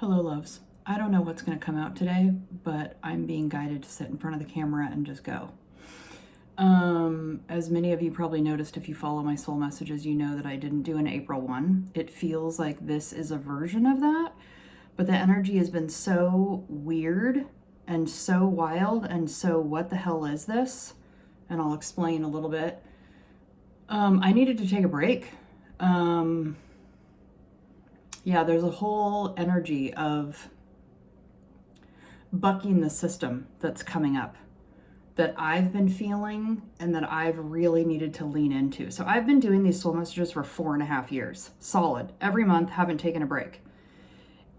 Hello, loves. I don't know what's going to come out today, but I'm being guided to sit in front of the camera and just go. As many of you probably noticed, if you follow my soul messages, you know that I didn't do an April one. It feels like this is a version of that, but the energy has been so weird and so wild and so what the hell is this? And I'll explain a little bit. I needed to take a break. There's a whole energy of bucking the system that's coming up that I've been feeling and that I've really needed to lean into. So I've been doing these soul messages for 4.5 years, solid, every month, haven't taken a break.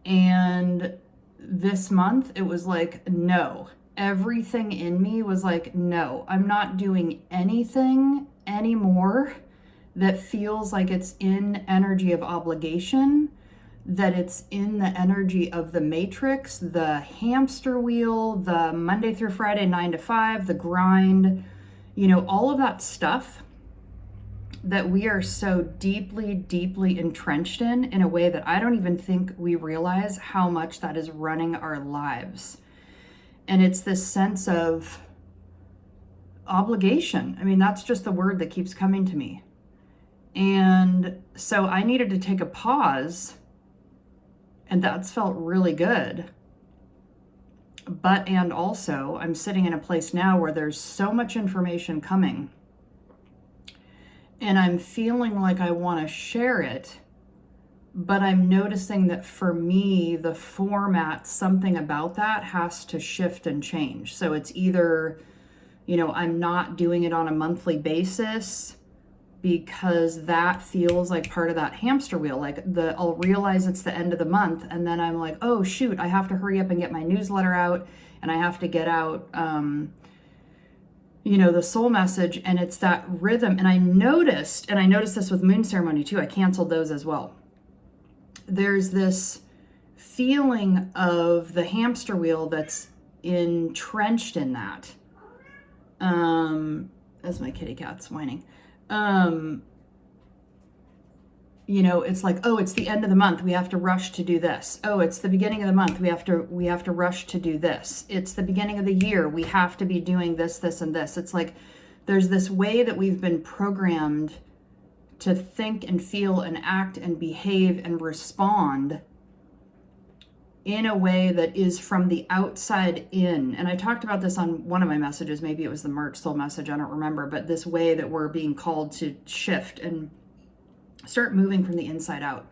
And this month it was like, no, everything in me was like, no, I'm not doing anything anymore that feels like it's in energy of obligation, that it's in the energy of the matrix, the hamster wheel, the Monday through Friday 9 to 5, the grind, all of that stuff that we are so deeply, deeply entrenched in a way that I don't even think we realize how much that is running our lives. And it's this sense of obligation. I mean, that's just the word that keeps coming to me. And so I needed to take a pause, and that's felt really good. And also, I'm sitting in a place now where there's so much information coming, and I'm feeling like I want to share it, but I'm noticing that for me, the format, something about that has to shift and change. So it's either, I'm not doing it on a monthly basis, because that feels like part of that hamster wheel. Like I'll realize it's the end of the month, and then I'm like, oh shoot, I have to hurry up and get my newsletter out, and I have to get out, the soul message, and it's that rhythm. And I noticed this with moon ceremony too. I canceled those as well. There's this feeling of the hamster wheel that's entrenched in that. As my kitty cat's whining. It's like, oh, it's the end of the month, we have to rush to do this. Oh, it's the beginning of the month, we have to rush to do this. It's the beginning of the year, we have to be doing this, this, and this. It's like there's this way that we've been programmed to think and feel and act and behave and respond in a way that is from the outside in. And I talked about this on one of my messages, maybe it was the March soul message, I don't remember, but this way that we're being called to shift and start moving from the inside out.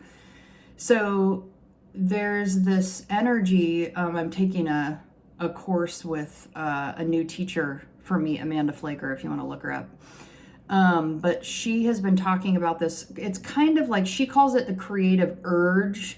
So there's this energy. I'm taking a course with a new teacher for me, Amanda Flaker, if you want to look her up. But she has been talking about this. It's kind of like, she calls it the creative urge.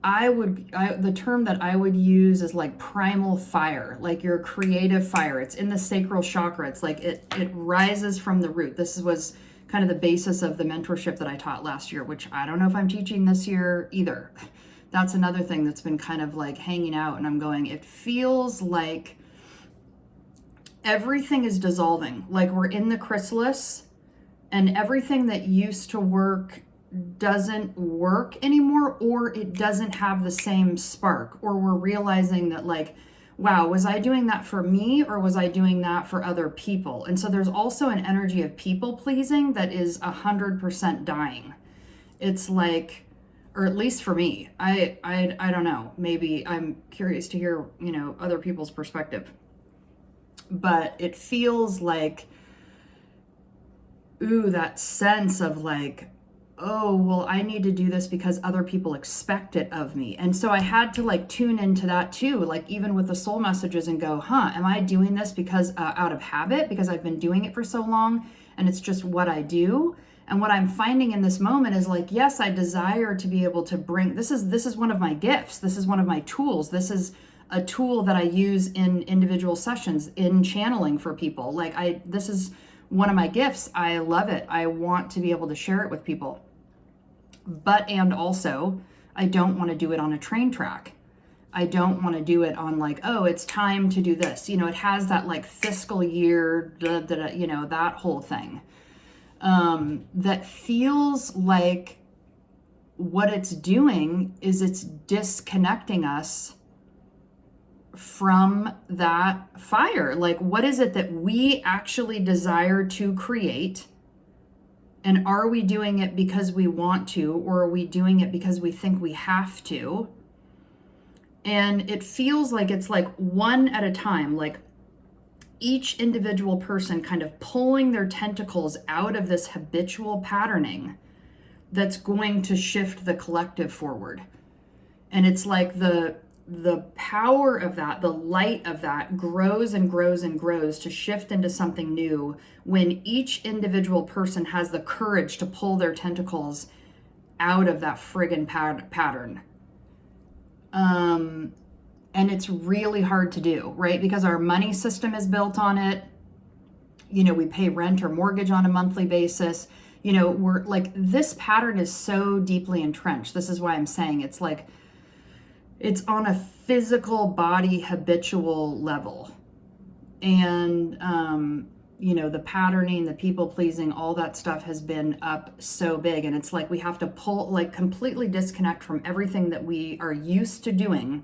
The term that I would use is like primal fire, like your creative fire. It's in the sacral chakra. It's like it rises from the root. This was kind of the basis of the mentorship that I taught last year, which I don't know if I'm teaching this year either. That's another thing that's been kind of like hanging out, and I'm going, it feels like everything is dissolving. Like we're in the chrysalis, and everything that used to work doesn't work anymore, or it doesn't have the same spark, or we're realizing that like, wow, was I doing that for me, or was I doing that for other people? And so there's also an energy of people pleasing that is 100% dying. It's like, or at least for me, I don't know, maybe I'm curious to hear, other people's perspective, but it feels like, ooh, that sense of like, oh, well, I need to do this because other people expect it of me. And so I had to like tune into that too, like even with the soul messages, and go, am I doing this because out of habit, because I've been doing it for so long and it's just what I do? And what I'm finding in this moment is like, yes, I desire to be able to bring, this is one of my gifts. This is one of my tools. This is a tool that I use in individual sessions, in channeling for people. Like this is one of my gifts. I love it. I want to be able to share it with people. And also, I don't want to do it on a train track. I don't want to do it on like, oh, it's time to do this. It has that like fiscal year, that whole thing. That feels like what it's doing is it's disconnecting us from that fire. Like, what is it that we actually desire to create? And are we doing it because we want to, or are we doing it because we think we have to? And it feels like it's like one at a time, like each individual person kind of pulling their tentacles out of this habitual patterning that's going to shift the collective forward. And it's like the power of that, the light of that grows and grows and grows to shift into something new when each individual person has the courage to pull their tentacles out of that friggin' pattern. And it's really hard to do, right? Because our money system is built on it. You know, we pay rent or mortgage on a monthly basis. You know, we're like, this pattern is so deeply entrenched. This is why I'm saying it's like, it's on a physical body habitual level. And, you know, the patterning, the people pleasing, all that stuff has been up so big. And it's like we have to pull, like, completely disconnect from everything that we are used to doing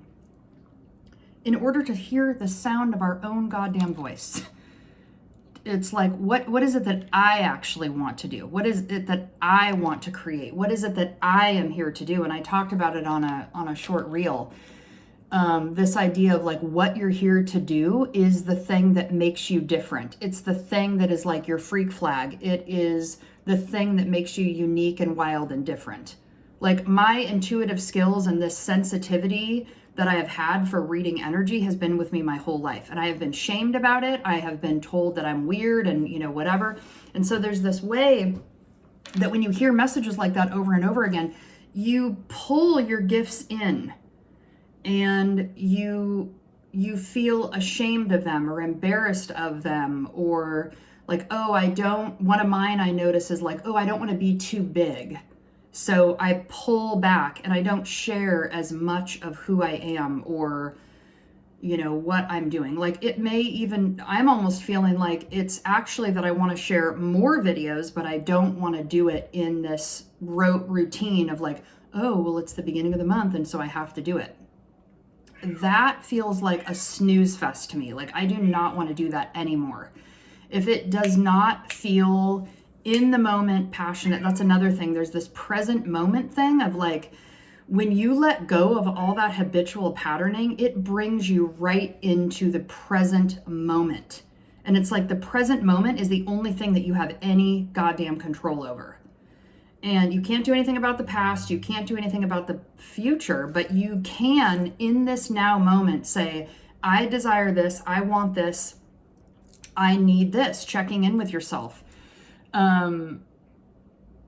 in order to hear the sound of our own goddamn voice. It's like, what is it that I actually want to do? What is it that I want to create? What is it that I am here to do? And I talked about it on a short reel. This idea of like what you're here to do is the thing that makes you different. It's the thing that is like your freak flag. It is the thing that makes you unique and wild and different. Like my intuitive skills and this sensitivity that I have had for reading energy has been with me my whole life. And I have been shamed about it. I have been told that I'm weird and, you know, whatever. And so there's this way that when you hear messages like that over and over again, you pull your gifts in and you feel ashamed of them or embarrassed of them, or like, one of mine I notice is like, I don't want to be too big. So I pull back and I don't share as much of who I am or, you know, what I'm doing. Like it may even, I'm almost feeling like it's actually that I want to share more videos, but I don't want to do it in this rote routine of like, it's the beginning of the month and so I have to do it. That feels like a snooze fest to me. Like I do not want to do that anymore. If it does not feel in the moment passionate, that's another thing. There's this present moment thing of like, when you let go of all that habitual patterning, it brings you right into the present moment. And it's like the present moment is the only thing that you have any goddamn control over. And you can't do anything about the past. You can't do anything about the future, but you can in this now moment say, I desire this. I want this. I need this. Checking in with yourself. And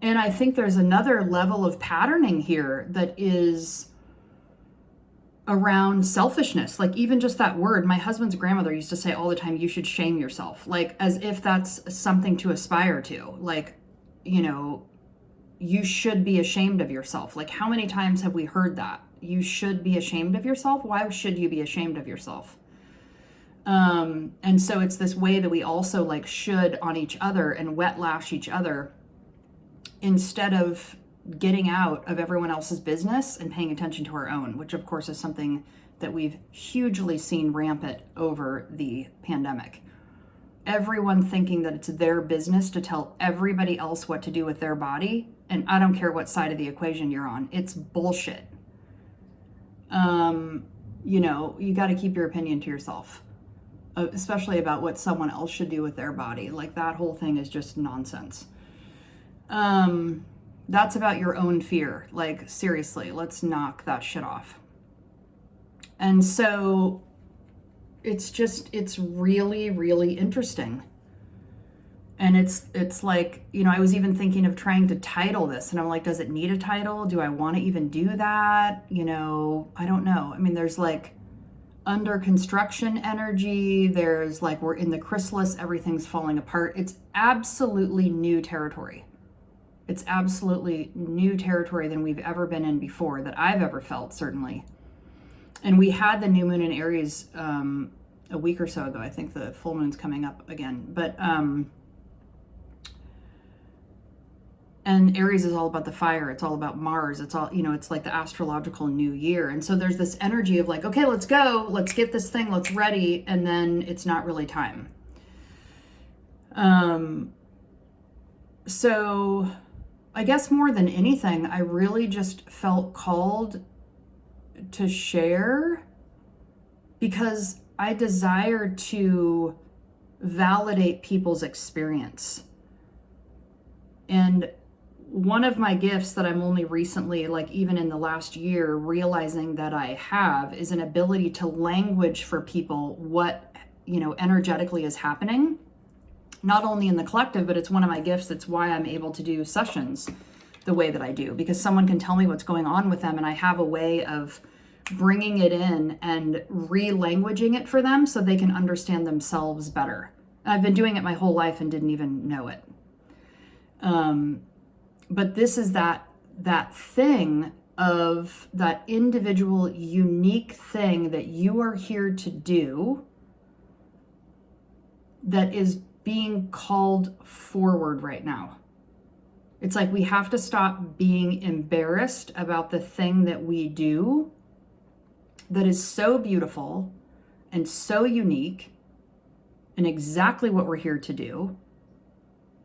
I think there's another level of patterning here that is around selfishness. Like even just that word, my husband's grandmother used to say all the time, you should shame yourself. Like as if that's something to aspire to. Like, you know, you should be ashamed of yourself. Like how many times have we heard that? You should be ashamed of yourself. Why should you be ashamed of yourself? And so it's this way that we also like should on each other and wet lash each other instead of getting out of everyone else's business and paying attention to our own, which of course is something that we've hugely seen rampant over the pandemic. Everyone thinking that it's their business to tell everybody else what to do with their body. And I don't care what side of the equation you're on. It's bullshit. You know, you got to keep your opinion to yourself. Especially about what someone else should do with their body. Like that whole thing is just nonsense. That's about your own fear. Like seriously, let's knock that shit off. And so it's really, really interesting. And it's like, you know, I was even thinking of trying to title this and I'm like, does it need a title? Do I want to even do that? You know, I don't know. I mean, there's like under construction energy. There's like, we're in the chrysalis, everything's falling apart. It's absolutely new territory. It's absolutely new territory than we've ever been in before, that I've ever felt, certainly. And we had the new moon in Aries a week or so ago. I think the full moon's coming up again. But And Aries is all about the fire. It's all about Mars. It's all, it's like the astrological new year. And so there's this energy of like, okay, let's go. Let's get this thing. Let's ready. And then it's not really time. So I guess more than anything, I really just felt called to share because I desire to validate people's experience. And one of my gifts that I'm only recently, like even in the last year, realizing that I have is an ability to language for people what, energetically is happening, not only in the collective, but it's one of my gifts. It's why I'm able to do sessions the way that I do, because someone can tell me what's going on with them and I have a way of bringing it in and re-languaging it for them so they can understand themselves better. I've been doing it my whole life and didn't even know it. But this is that thing of that individual, unique thing that you are here to do that is being called forward right now. It's like we have to stop being embarrassed about the thing that we do that is so beautiful and so unique and exactly what we're here to do.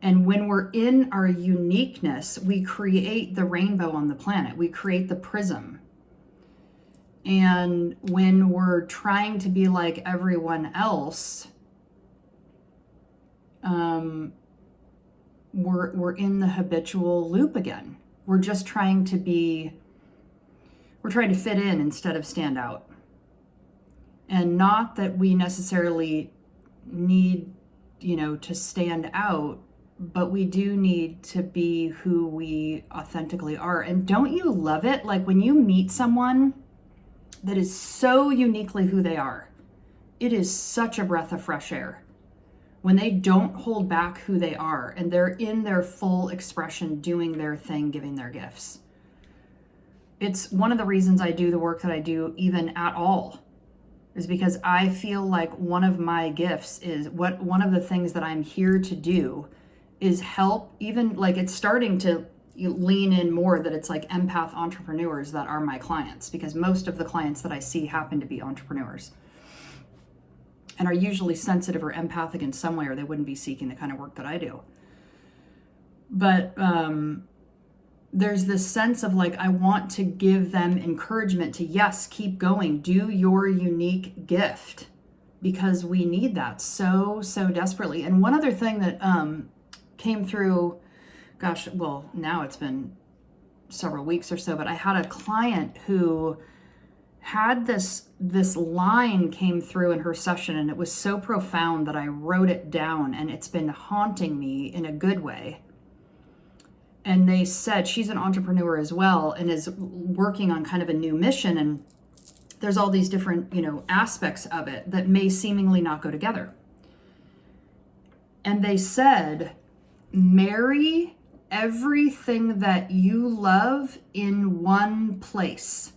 And when we're in our uniqueness, we create the rainbow on the planet. We create the prism. And when we're trying to be like everyone else, we're in the habitual loop again. We're trying to fit in instead of stand out. And not that we necessarily need, to stand out, but we do need to be who we authentically are. And don't you love it? Like when you meet someone that is so uniquely who they are, it is such a breath of fresh air. When they don't hold back who they are and they're in their full expression, doing their thing, giving their gifts. It's one of the reasons I do the work that I do even at all, is because I feel like one of my gifts is one of the things that I'm here to do is help, even like it's starting to lean in more that it's like empath entrepreneurs that are my clients, because most of the clients that I see happen to be entrepreneurs and are usually sensitive or empathic in some way, or they wouldn't be seeking the kind of work that I do. But there's this sense of like, I want to give them encouragement to, yes, keep going, do your unique gift, because we need that so desperately. And one other thing that came through, now it's been several weeks or so, but I had a client who had this line came through in her session, and it was so profound that I wrote it down, and it's been haunting me in a good way. And they said she's an entrepreneur as well and is working on kind of a new mission, and there's all these different, aspects of it that may seemingly not go together. And they said, marry everything that you love in one place.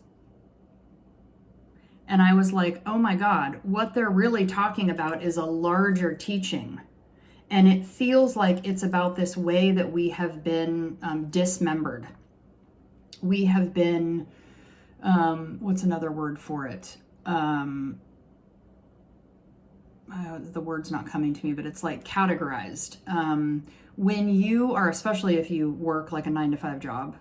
And I was like, oh my God, what they're really talking about is a larger teaching. And it feels like it's about this way that we have been dismembered. We have been, what's another word for it? The word's not coming to me, but it's like categorized. When you are, especially if you work like a 9-to-5 job,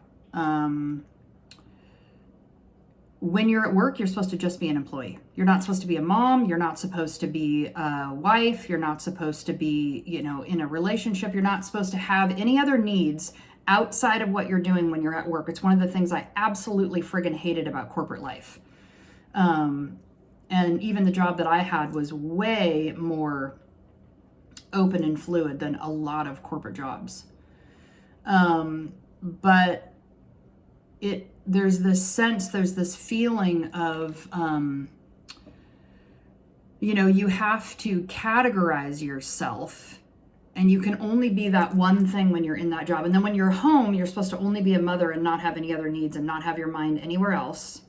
when you're at work, you're supposed to just be an employee. You're not supposed to be a mom. You're not supposed to be a wife. You're not supposed to be, in a relationship. You're not supposed to have any other needs outside of what you're doing when you're at work. It's one of the things I absolutely friggin' hated about corporate life. And even the job that I had was way more open and fluid than a lot of corporate jobs. But there's this feeling of, you have to categorize yourself, and you can only be that one thing when you're in that job. And then when you're home, you're supposed to only be a mother and not have any other needs and not have your mind anywhere else.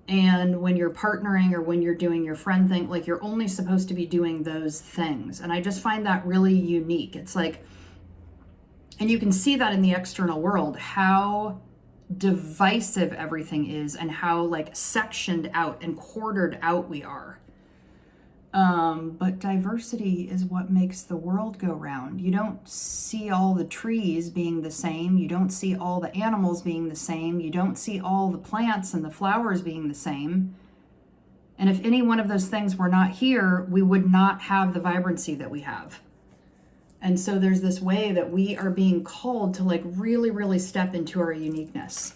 And when you're partnering or when you're doing your friend thing, like you're only supposed to be doing those things. And I just find that really unique. It's like, And you can see that in the external world, how divisive everything is and how like sectioned out and quartered out we are. But diversity is what makes the world go round. You don't see all the trees being the same. You don't see all the animals being the same. You don't see all the plants and the flowers being the same. And if any one of those things were not here, we would not have the vibrancy that we have. And so there's this way that we are being called to like really, really step into our uniqueness.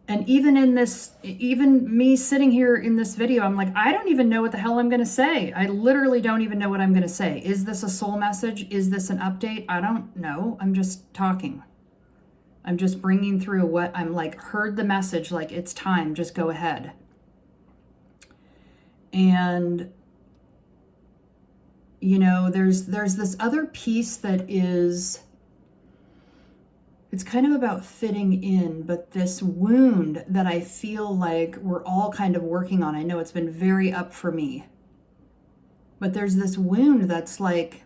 And even in this, even me sitting here in this video, I'm like, I don't even know what the hell I'm going to say. I literally don't even know what I'm going to say. Is this a soul message? Is this an update? I don't know. I'm just talking. I'm just bringing through what I'm like, heard the message, like it's time, just go ahead. And, you know, there's this other piece that is, it's kind of about fitting in, but this wound that I feel like we're all kind of working on. I know it's been very up for me, but there's this wound that's like,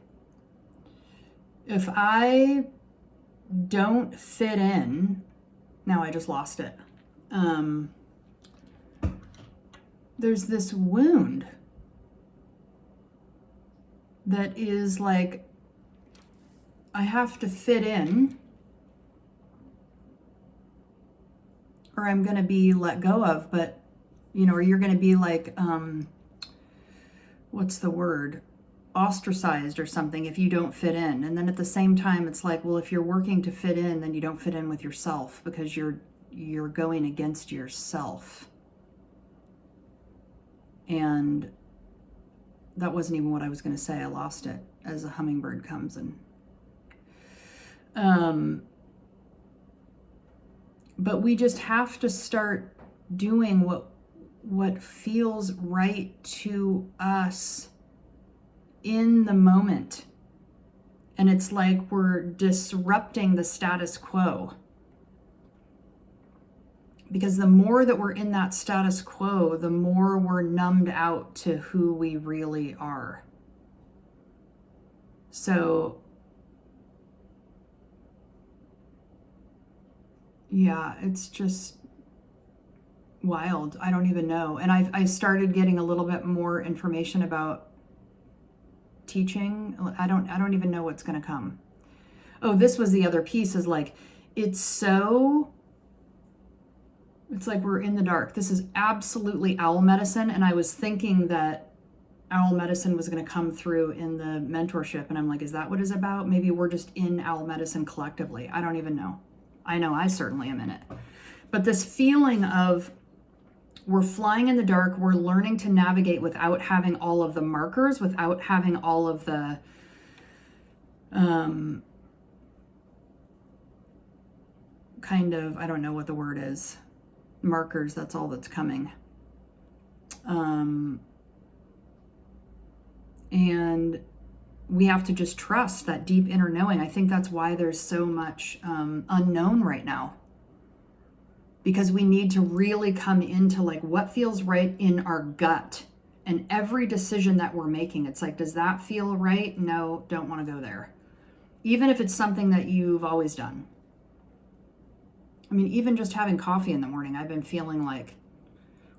if I don't fit in, now I just lost it. There's this wound that is like, I have to fit in, or I'm going to be let go of, but, you know, or you're going to be like, what's the word? Ostracized or something if you don't fit in. And then at the same time, it's like, well, if you're working to fit in, then you don't fit in with yourself because you're going against yourself. And that wasn't even what I was going to say. I lost it as a hummingbird comes in. But we just have to start doing what feels right to us in the moment. And it's like we're disrupting the status quo. Because the more that we're in that status quo, the more we're numbed out to who we really are. So, yeah, it's just wild. I don't even know. And I started getting a little bit more information about teaching. I don't even know what's going to come. Oh, this was the other piece, is like, it's like we're in the dark. This is absolutely owl medicine. And I was thinking that owl medicine was going to come through in the mentorship. And I'm like, is that what it's about? Maybe we're just in owl medicine collectively. I don't even know. I know I certainly am in it. But this feeling of we're flying in the dark, we're learning to navigate without having all of the markers, without having all of the kind of, I don't know what the word is, markers, that's all that's coming. And we have to just trust that deep inner knowing. I think that's why there's so much unknown right now. Because we need to really come into like what feels right in our gut. And every decision that we're making, it's like, does that feel right? No, don't want to go there. Even if it's something that you've always done. I mean, even just having coffee in the morning, I've been feeling like,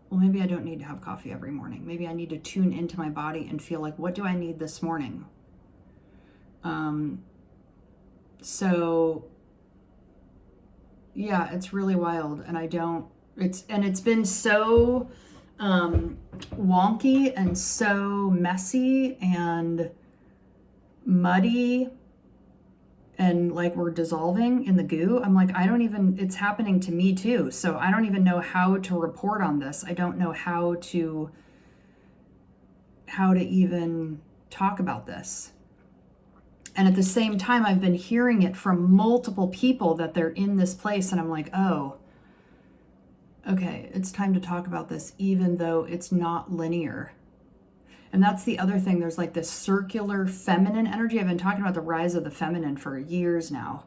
well, maybe I don't need to have coffee every morning. Maybe I need to tune into my body and feel like, what do I need this morning? So yeah, it's really wild. And it's been so wonky and so messy and muddy, and like we're dissolving in the goo. I'm like, it's happening to me too. So I don't even know how to report on this. I don't know how to even talk about this. And at the same time, I've been hearing it from multiple people that they're in this place. And I'm like, oh, okay, it's time to talk about this, even though it's not linear. And that's the other thing. There's like this circular feminine energy. I've been talking about the rise of the feminine for years now.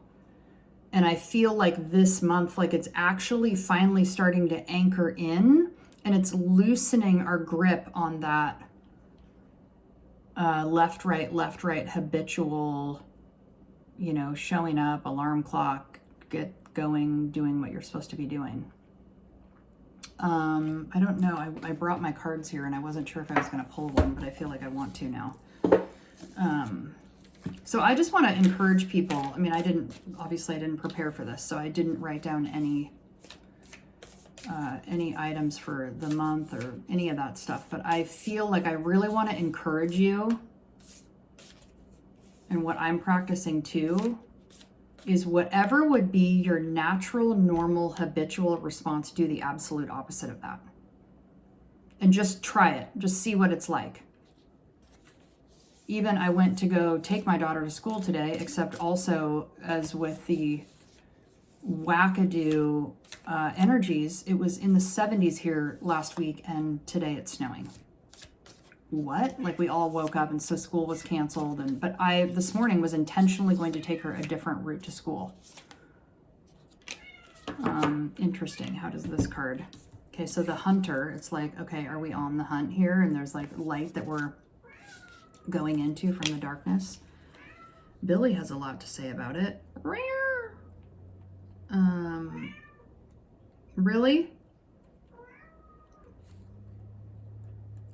And I feel like this month, like it's actually finally starting to anchor in, and it's loosening our grip on that left, right habitual showing up, alarm clock, get going, doing what you're supposed to be doing. I don't know. I brought my cards here and I wasn't sure if I was going to pull one, but I feel like I want to now. So I just want to encourage people. I mean, I didn't prepare for this, so I didn't write down any items for the month or any of that stuff, but I feel like I really want to encourage you. And what I'm practicing too is whatever would be your natural, normal, habitual response, do the absolute opposite of that. And just try it. Just see what it's like. Even I went to go take my daughter to school today, except also as with the wackadoo energies, it was in the 70s here last week and today it's snowing. What? Like we all woke up and so school was canceled, but I this morning was intentionally going to take her a different route to school. Interesting. How does this card? Okay, so the hunter, it's like, okay, are we on the hunt here? And there's like light that we're going into from the darkness. Billy has a lot to say about it. Really?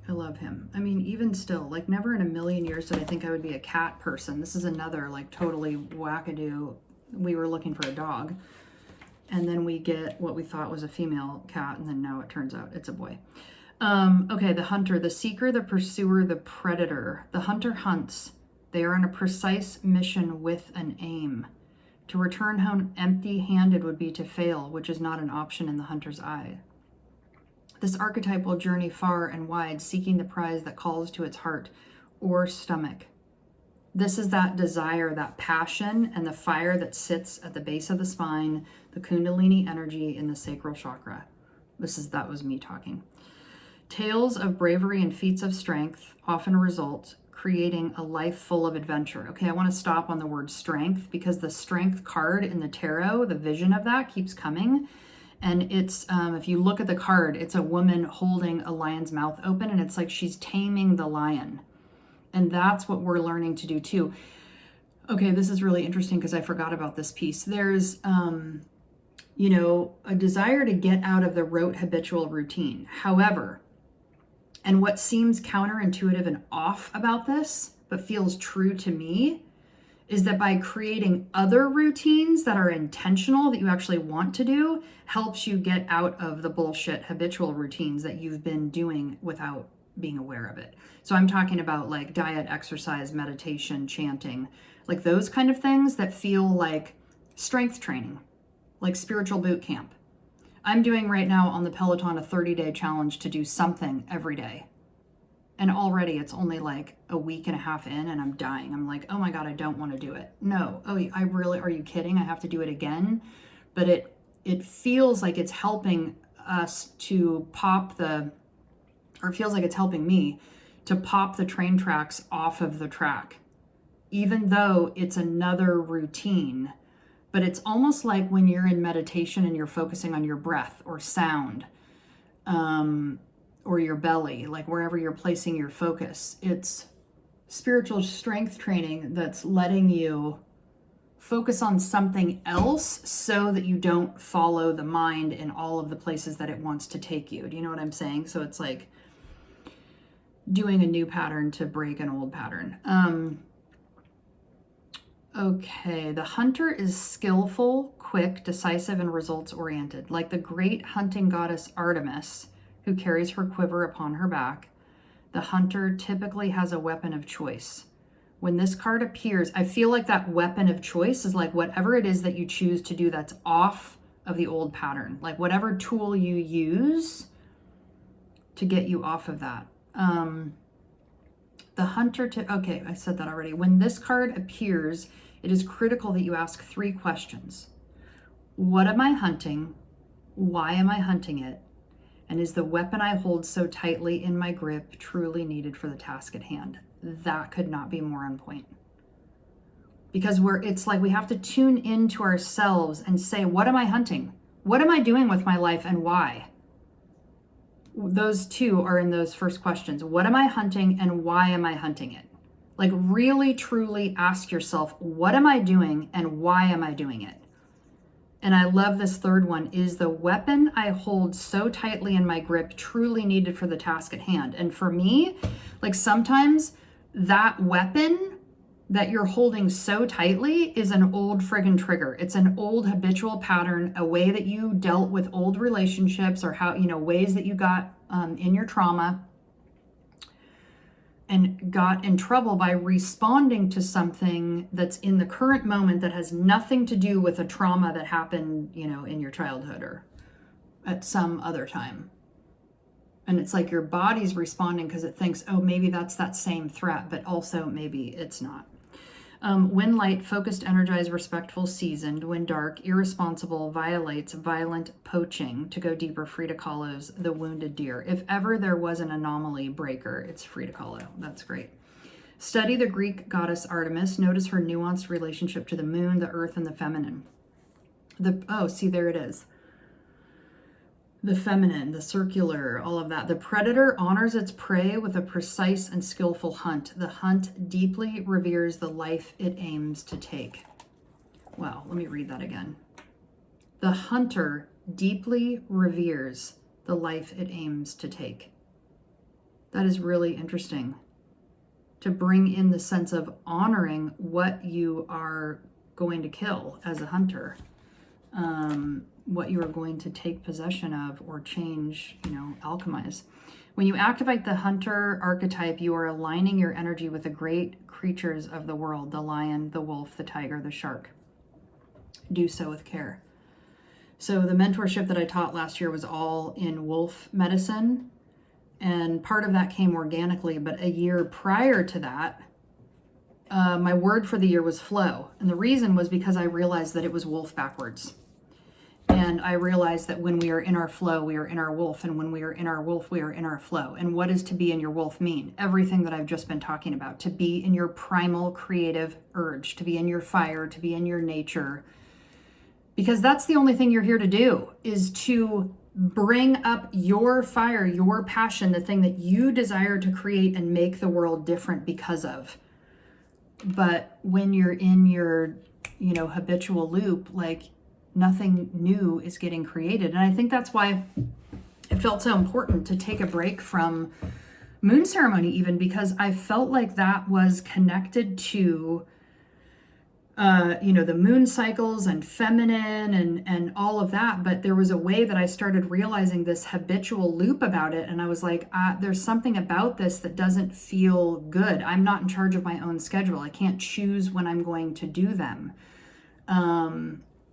I love him. I mean, even still, like never in a million years did I think I would be a cat person. This is another like totally wackadoo. We were looking for a dog. And then we get what we thought was a female cat. And then now it turns out it's a boy. Okay, the hunter, the seeker, the pursuer, the predator. The hunter hunts. They are on a precise mission with an aim. To return home empty-handed would be to fail, which is not an option in the hunter's eye. This archetype will journey far and wide, seeking the prize that calls to its heart or stomach. This is that desire, that passion, and the fire that sits at the base of the spine, the Kundalini energy in the sacral chakra. That was me talking. Tales of bravery and feats of strength often result, creating a life full of adventure. Okay, I want to stop on the word strength because the strength card in the tarot, the vision of that keeps coming. And it's, if you look at the card, it's a woman holding a lion's mouth open and it's like she's taming the lion. And that's what we're learning to do too. Okay, this is really interesting because I forgot about this piece. There's, a desire to get out of the rote habitual routine. However, and what seems counterintuitive and off about this, but feels true to me, is that by creating other routines that are intentional, that you actually want to do, helps you get out of the bullshit habitual routines that you've been doing without being aware of it. So I'm talking about like diet, exercise, meditation, chanting, like those kind of things that feel like strength training, like spiritual boot camp. I'm doing right now on the Peloton a 30-day challenge to do something every day. And already it's only like a week and a half in and I'm dying. I'm like, oh my God, I don't want to do it. No, are you kidding? I have to do it again. But it feels like it's helping us to it feels like it's helping me to pop the train tracks off of the track, even though it's another routine. But it's almost like when you're in meditation and you're focusing on your breath or sound, or your belly, like wherever you're placing your focus. It's spiritual strength training that's letting you focus on something else so that you don't follow the mind in all of the places that it wants to take you. Do you know what I'm saying? So it's like doing a new pattern to break an old pattern. Okay, the hunter is skillful, quick, decisive, and results-oriented. Like the great hunting goddess Artemis, who carries her quiver upon her back, the hunter typically has a weapon of choice. When this card appears, I feel like that weapon of choice is like whatever it is that you choose to do that's off of the old pattern. Like whatever tool you use to get you off of that. The hunter, okay, I said that already. When this card appears, it is critical that you ask 3 questions. What am I hunting? Why am I hunting it? And is the weapon I hold so tightly in my grip truly needed for the task at hand? That could not be more on point. Because it's like we have to tune into ourselves and say, what am I hunting? What am I doing with my life and why? Those 2 are in those first questions. What am I hunting and why am I hunting it? Like really, truly ask yourself, what am I doing and why am I doing it? And I love this third one, is the weapon I hold so tightly in my grip truly needed for the task at hand? And for me, like sometimes that weapon that you're holding so tightly is an old friggin' trigger. It's an old habitual pattern, a way that you dealt with old relationships, or how, ways that you got in your trauma and got in trouble by responding to something that's in the current moment that has nothing to do with a trauma that happened, in your childhood or at some other time. And it's like your body's responding because it thinks, oh, maybe that's that same threat, but also maybe it's not. When light, focused, energized, respectful, seasoned. When dark, irresponsible, violates, violent, poaching. To go deeper, Frida Kahlo's The Wounded Deer. If ever there was an anomaly breaker, it's Frida Kahlo. That's great. Study the Greek goddess Artemis. Notice her nuanced relationship to the moon, the earth, and the feminine. There it is. The feminine, the circular, all of that. The predator honors its prey with a precise and skillful hunt. The hunt deeply reveres the life it aims to take. Wow, let me read that again. The hunter deeply reveres the life it aims to take. That is really interesting, to bring in the sense of honoring what you are going to kill as a hunter. What you are going to take possession of or change, alchemize. When you activate the hunter archetype, you are aligning your energy with the great creatures of the world, the lion, the wolf, the tiger, the shark. Do so with care. So the mentorship that I taught last year was all in wolf medicine, and part of that came organically, but a year prior to that, my word for the year was flow. And the reason was because I realized that it was wolf backwards. And I realized that when we are in our flow, we are in our wolf. And when we are in our wolf, we are in our flow. And what does to be in your wolf mean? Everything that I've just been talking about. To be in your primal creative urge, to be in your fire, to be in your nature. Because that's the only thing you're here to do, is to bring up your fire, your passion, the thing that you desire to create and make the world different because of. But when you're in your, habitual loop, like, nothing new is getting created. And I think that's why it felt so important to take a break from moon ceremony, even because I felt like that was connected to, the moon cycles and feminine and all of that. But there was a way that I started realizing this habitual loop about it. And I was like, there's something about this that doesn't feel good. I'm not in charge of my own schedule. I can't choose when I'm going to do them.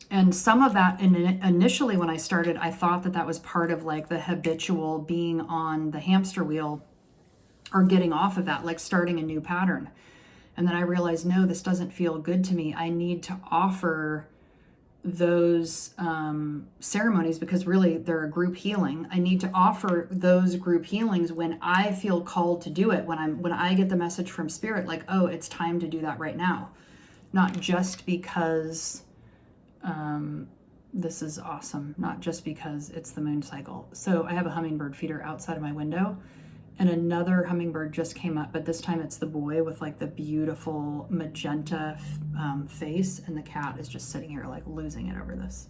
And some of that, initially when I started, I thought that was part of like the habitual being on the hamster wheel or getting off of that, like starting a new pattern. And then I realized, no, this doesn't feel good to me. I need to offer those ceremonies because really they're a group healing. I need to offer those group healings when I feel called to do it, when I get the message from spirit, like, oh, it's time to do that right now. Not just because this is awesome, not just because it's the moon cycle. So I have a hummingbird feeder outside of my window, and another hummingbird just came up, but this time it's the boy with like the beautiful magenta face, and the cat is just sitting here like losing it over this.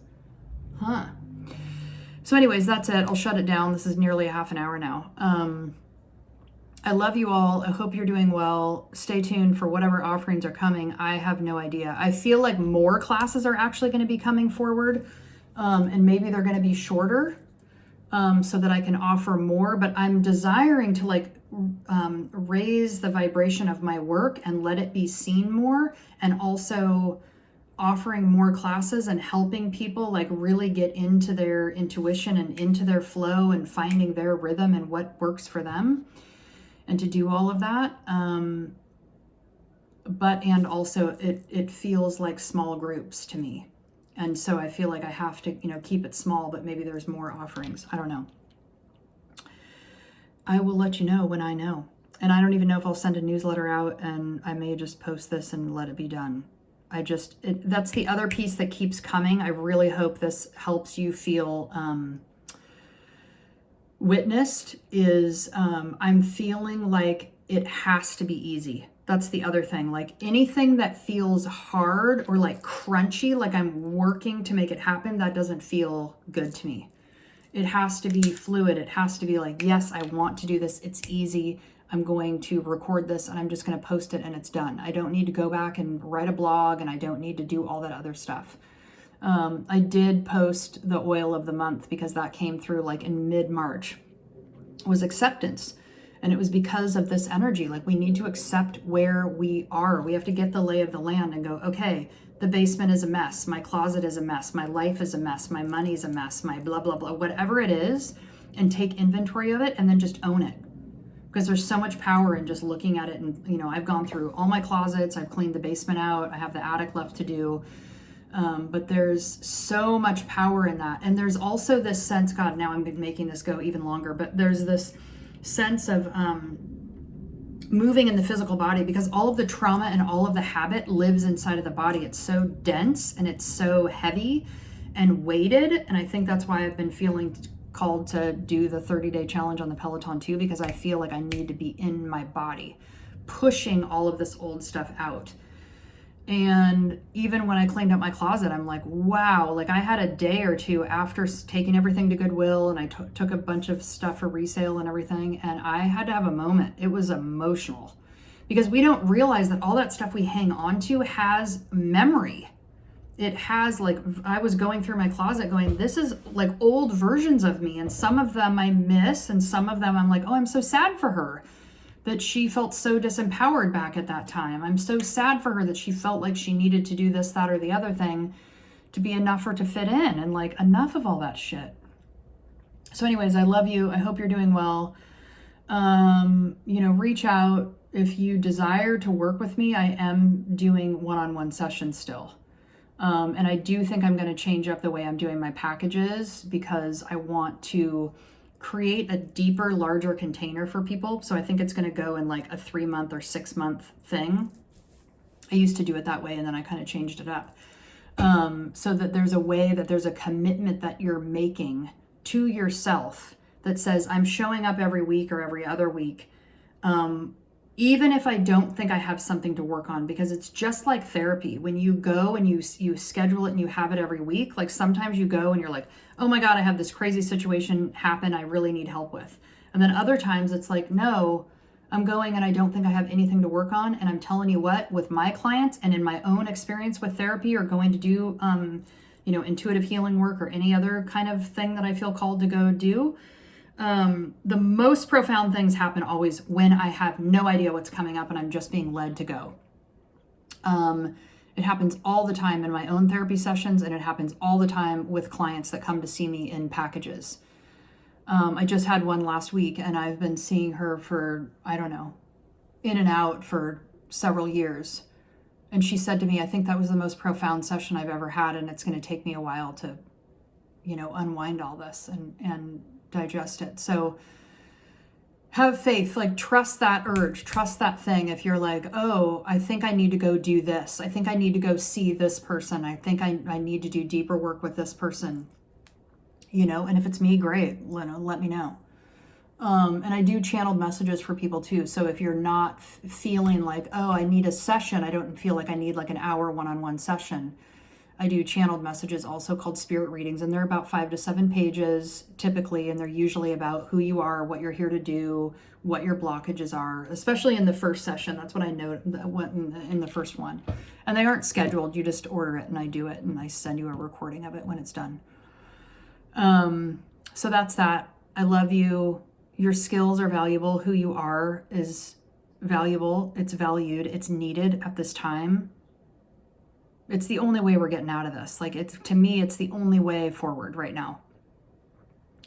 So anyways, that's it. I'll shut it down. This is nearly a half an hour now. I love you all. I hope you're doing well. Stay tuned for whatever offerings are coming. I have no idea. I feel like more classes are actually going to be coming forward, and maybe they're going to be shorter, so that I can offer more. But I'm desiring to like raise the vibration of my work and let it be seen more, and also offering more classes and helping people like really get into their intuition and into their flow and finding their rhythm and what works for them. And to do all of that, and also it feels like small groups to me. And so I feel like I have to, keep it small, but maybe there's more offerings. I don't know. I will let you know when I know. And I don't even know if I'll send a newsletter out, and I may just post this and let it be done. That's the other piece that keeps coming. I really hope this helps you feel, witnessed, is I'm feeling like it has to be easy. That's the other thing. Like anything that feels hard or like crunchy, like I'm working to make it happen, that doesn't feel good to me. It has to be fluid. It has to be like, yes, I want to do this. It's easy. I'm going to record this and I'm just going to post it and it's done. I don't need to go back and write a blog, and I don't need to do all that other stuff. I did post the oil of the month because that came through like in mid-March, was acceptance. And it was because of this energy. Like we need to accept where we are. We have to get the lay of the land and go, okay, the basement is a mess. My closet is a mess. My life is a mess. My money's a mess. My blah, blah, blah, whatever it is, and take inventory of it and then just own it. Because there's so much power in just looking at it. And, you know, I've gone through all my closets. I've cleaned the basement out. I have the attic left to do. But there's so much power in that. And there's also this sense, God, now I'm making this go even longer, but there's this sense of moving in the physical body, because all of the trauma and all of the habit lives inside of the body. It's so dense and it's so heavy and weighted. And I think that's why I've been feeling called to do the 30-day challenge on the Peloton too, because I feel like I need to be in my body, pushing all of this old stuff out. And even when I cleaned up my closet, I'm like, wow, like I had a day or two after taking everything to Goodwill, and I took a bunch of stuff for resale and everything, and I had to have a moment. It was emotional because we don't realize that all that stuff we hang on to has memory. It has, like, I was going through my closet going, this is like old versions of me, and some of them I miss, and some of them I'm like, oh, I'm so sad for her that she felt so disempowered back at that time. I'm so sad for her that she felt like she needed to do this, that, or the other thing to be enough or to fit in, and like enough of all that shit. So anyways, I love you. I hope you're doing well. You know, reach out if you desire to work with me. I am doing one-on-one sessions still. And I do think I'm going to change up the way I'm doing my packages, because I want to create a deeper, larger container for people. So I think it's going to go in like a 3-month or 6-month thing. I used to do it that way, and then I kind of changed it up. So that there's a way, that there's a commitment that you're making to yourself that says, I'm showing up every week or every other week. Even if I don't think I have something to work on, because it's just like therapy. When you go and you schedule it and you have it every week, like sometimes you go and you're like, oh my God, I have this crazy situation happen I really need help with. And then other times it's like, no, I'm going and I don't think I have anything to work on. And I'm telling you what, with my clients and in my own experience with therapy or going to do, you know, intuitive healing work or any other kind of thing that I feel called to go do, the most profound things happen always when I have no idea what's coming up and I'm just being led to go. It happens all the time in my own therapy sessions, and it happens all the time with clients that come to see me in packages. I just had one last week, and I've been seeing her for, I don't know, in and out for several years. And she said to me, I think that was the most profound session I've ever had, and it's going to take me a while to, you know, unwind all this and digest it. So have faith, like trust that urge, trust that thing. If you're like, oh, I think I need to go do this. I think I need to go see this person. I think I need to do deeper work with this person, you know, and if it's me, great, let me know. And I do channeled messages for people too. So if you're not feeling like, oh, I need a session, I don't feel like I need like an hour one-on-one session, I do channeled messages also called spirit readings, and they're about 5 to 7 pages typically, and they're usually about who you are, what you're here to do, what your blockages are, especially in the first session. That's what I know in the first one. And they aren't scheduled. You just order it and I do it, and I send you a recording of it when it's done. So that's that. I love you. Your skills are valuable. Who you are is valuable. It's valued. It's needed at this time. It's the only way we're getting out of this. Like, it's, to me, it's the only way forward right now,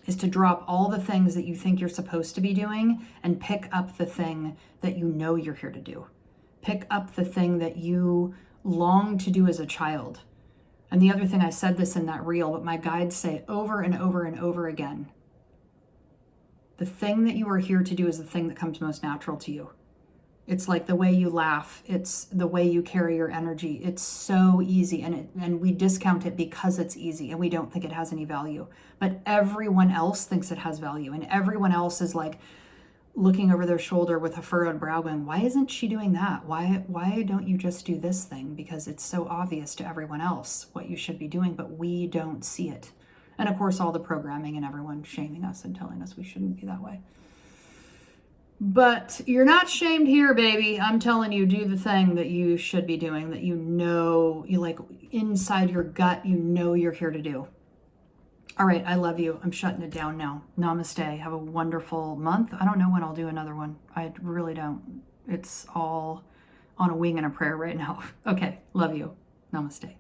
is to drop all the things that you think you're supposed to be doing and pick up the thing that you know you're here to do. Pick up the thing that you long to do as a child. And the other thing, I said this in that reel, but my guides say over and over and over again, the thing that you are here to do is the thing that comes most natural to you. It's like the way you laugh. It's the way you carry your energy. It's so easy, and we discount it because it's easy and we don't think it has any value. But everyone else thinks it has value, and everyone else is like, looking over their shoulder with a furrowed brow going, why isn't she doing that? Why don't you just do this thing? Because it's so obvious to everyone else what you should be doing, but we don't see it. And of course, all the programming and everyone shaming us and telling us we shouldn't be that way. But you're not shamed here, baby. I'm telling you, do the thing that you should be doing, that you know, you like inside your gut, you know you're here to do. All right, I love you. I'm shutting it down now. Namaste. Have a wonderful month. I don't know when I'll do another one. I really don't. It's all on a wing and a prayer right now. Okay, love you. Namaste.